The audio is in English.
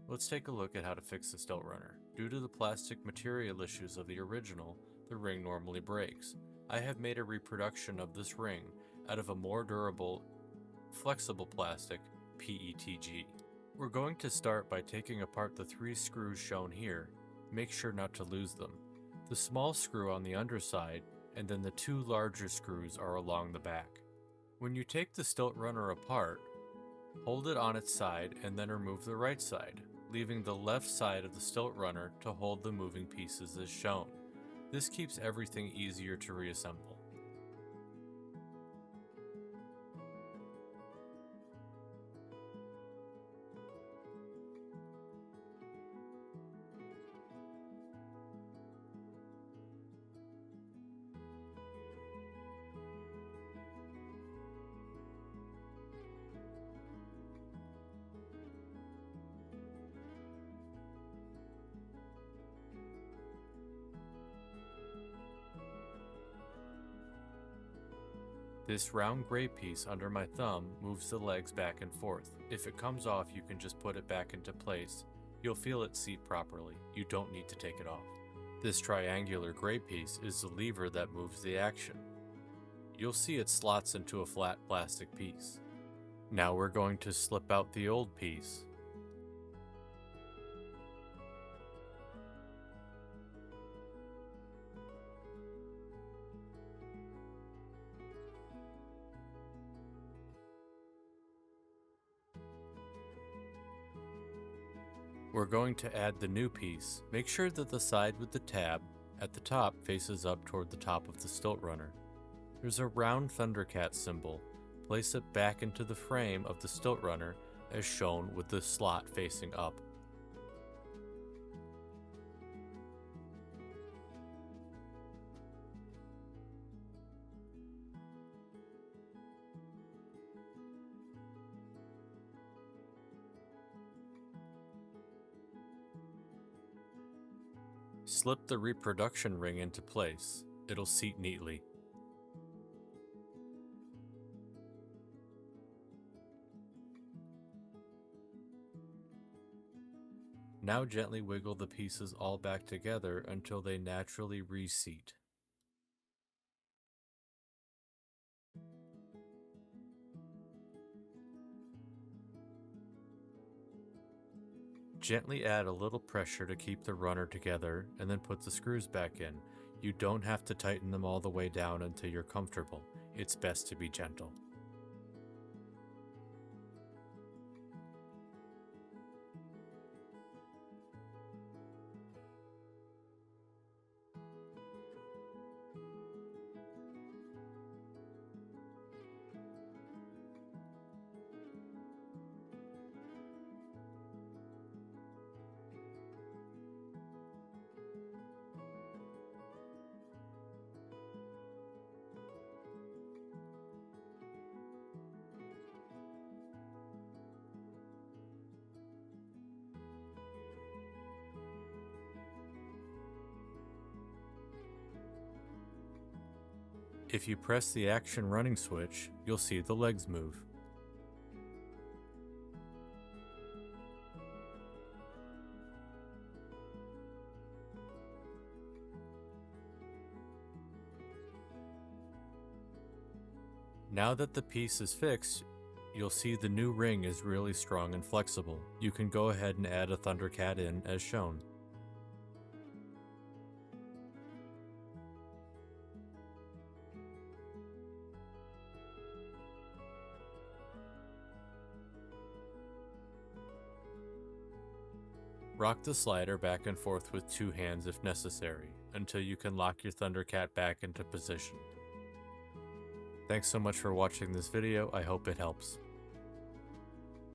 Let's take a look at how to fix the Stilt Runner. Due to the plastic material issues of the original, the ring normally breaks. I have made a reproduction of this ring out of a more durable, flexible plastic, PETG. We're going to start by taking apart the 3 screws shown here. Make sure not to lose them. The small screw on the underside, and then the 2 larger screws are along the back. When you take the Stilt Runner apart, hold it on its side and then remove the right side, leaving the left side of the Stilt Runner to hold the moving pieces as shown. This keeps everything easier to reassemble. This round gray piece under my thumb moves the legs back and forth. If it comes off, you can just put it back into place. You'll feel it seat properly. You don't need to take it off. This triangular gray piece is the lever that moves the action. You'll see it slots into a flat plastic piece. Now we're going to slip out the old piece. We're going to add the new piece. Make sure that the side with the tab at the top faces up toward the top of the Stilt Runner. There's a round Thundercats symbol. Place it back into the frame of the Stilt Runner as shown with the slot facing up. Slip the reproduction ring into place. It'll seat neatly. Now gently wiggle the pieces all back together until they naturally reseat. Gently add a little pressure to keep the runner together and then put the screws back in. You don't have to tighten them all the way down until you're comfortable. It's best to be gentle. If you press the action running switch, you'll see the legs move. Now that the piece is fixed, you'll see the new ring is really strong and flexible. You can go ahead and add a Thundercat in as shown. Rock the slider back and forth with 2 hands if necessary, until you can lock your Thundercat back into position. Thanks so much for watching this video, I hope it helps.